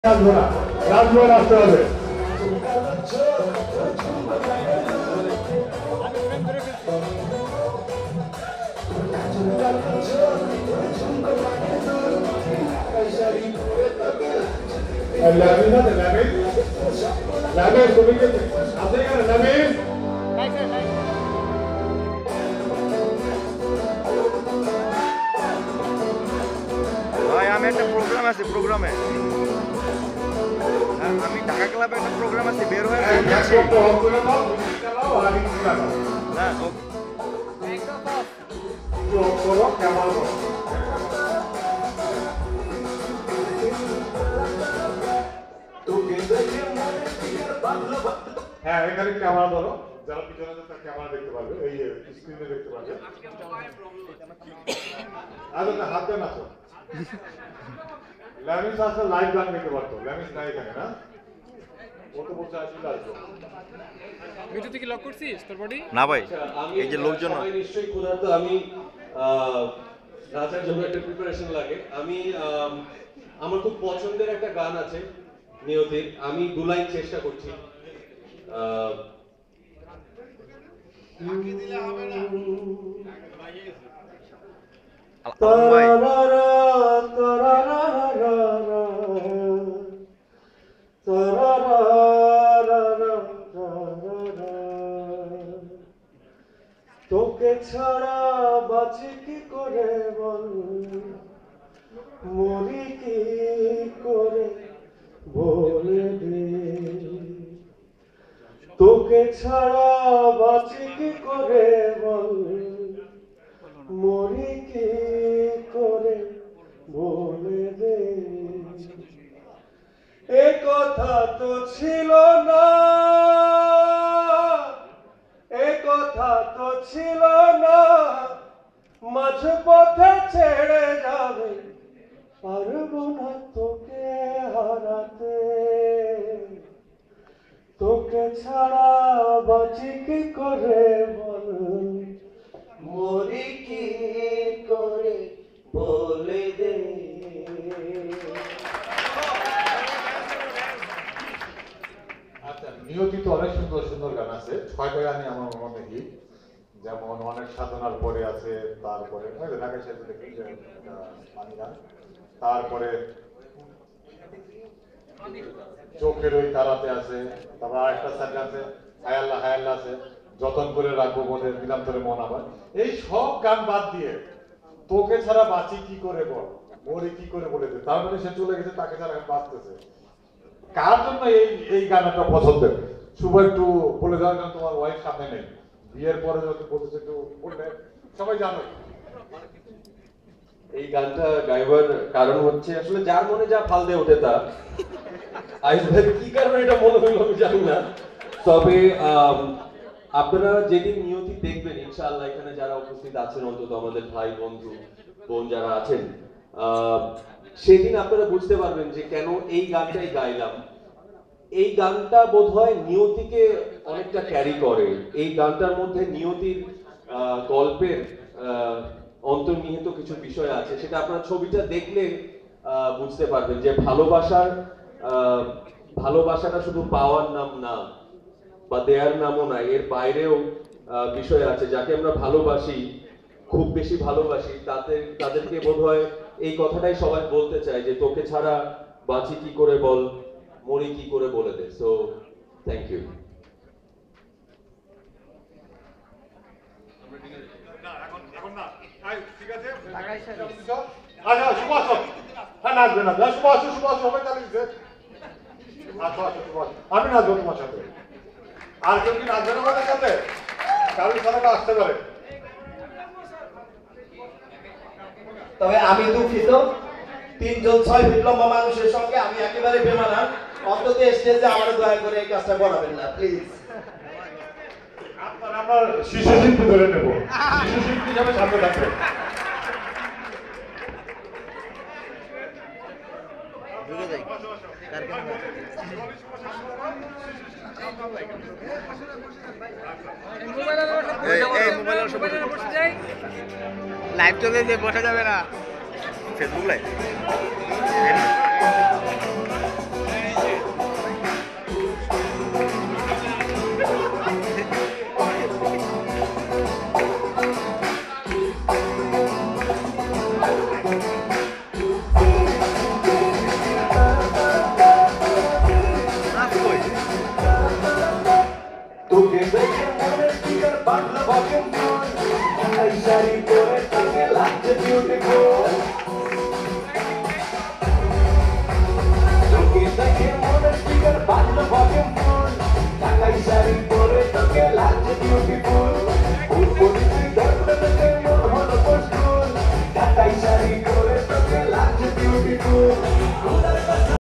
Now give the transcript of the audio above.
রাজমোহন আসতে হবে। ভাই আমি একটা প্রোগ্রাম আছে, প্রোগ্রামে আমি ঢাকা ক্লাবে একটা প্রোগ্রাম আছে, বের হয়ে যাচ্ছি। হ্যাঁ, এখানে ক্যামেরা ধরো, যারা পিছনে তার ক্যামেরা দেখতে পারবে, এই স্ক্রিনে দেখতে পারবে। আচ্ছা, হাত দেন আসো। ল্যামিস আসলে লাইভ গান দেখতে পারতো, ল্যামিস নাই এখানে না, ও তো বলছে আসলে আসবো। তুই কি লক করছিস তোর বডি? না ভাই, এই যে লোকজন নিশ্চয়ই ক্ষুধার্ত। আমি নাচার জন্য একটা প্রিপারেশন লাগে। আমি আমার খুব পছন্দের একটা গান আছে নিয়তির, আমি 2 লাইন চেষ্টা করছি। তোকে ছাড়া বাঁচি কি করে বল, মরি কি করে বলে দে। তোকে ছাড়া বাঁচি কি করে বল, মরি কি করে বলে দে। এ কথা তো ছিল না, এ কথা তো ছিল না, মাঝ পথে ছেড়ে যাবে, পারবো না তোকে হারাতে। তোকে ছাড়া বাঁচি কি করে বল, মরি কি করে বলে দে। আচ্ছা, নিয়তি তো অনেক সুন্দর সুন্দর গান আছে, 6টা গানই আমার মনে হিট। যেমন অনেক সাধনার পরে আছে, তারপরে ঢাকার সাথে দেখি যে পানি গান, তারপরে চোখের ওই তারাতে আছে, তারপর আরেকটা সাইড আছে হায়াল্লা হায়াল্লা আছে, যতন করে রাখবো বলে দিলাম তোরে মন আমার। এই সব গান বাদ দিয়ে তোকে ছাড়া বাঁচি কি করে বল, মরি কি করে বলে দে, তার মানে সে চলে গেছে, তাকে ছাড়া এখন বাঁচতেছে। কার জন্য এই এই গানটা পছন্দের? শুভ একটু বলে দেওয়ার জন্য, তোমার ওয়াইফ সামনে নেই, বিয়ের পরে যত বলতেছে একটু বললে সবাই জানো। এই গানটা গাইবার কারণ হচ্ছে আসলে যার মনে যা ফাল দিয়ে ওঠে তা। আইসভাই কি কারণে এটা মনে হইল আমি জানি না, তবে আপনারা যেদিন নিয়তি দেখবেন ইনশাআল্লাহ, এখানে যারা উপস্থিত আছেন অন্তত আমাদের ভাই বন্ধু বোন যারা আছেন, সেদিন আপনারা বুঝতে পারবেন যে কেন এই গানটাই গাইলাম। এই গানটা বোধহয় নিয়তিকে অনেকটা ক্যারি করে। এই গানটার মধ্যে নিয়তির গল্পের অন্তর্নিহিত কিছু বিষয় আছে, সেটা আপনারা ছবিটা দেখলে বুঝতে পারবেন যে ভালোবাসাটা শুধু পাওয়ার নাম না বা দেয়ার নামও না, এর বাইরেও বিষয় আছে। যাকে আমরা ভালোবাসি, খুব বেশি ভালোবাসি, তাদেরকে বোধহয় এই কথাটাই সবাই বলতে চায় যে তোকে ছাড়া বাঁচি কি করে বল, মরি কি করে বলে দে। So thank you. আমি নাচবো তোমার সাথে, আর কেউ কি নাচবে না আমাদের সাথে? কারোর সাথে আসতে পারে। তবে আমি দুঃখিত, 3 জন 6 ফিট লম্বা মানুষের সঙ্গে আমি একেবারে বেমানান। অন্তত স্টেজে আমার দয়া করে এই কাজটা করাবেন না প্লিজ। আপনার আমরা শিশু শিল্পী ধরে নেব, শিশু শিল্পী হিসাবে সামনে থাকবে। লাইভ চলছে, বসা যাবে না, ফেসবুক লাইভ। ফুল এই শাড়ি পরে তাকে লাগছে বিউটিফুল চোখে দেখে মনের ফিগার বাজলো ভলিউম ফুল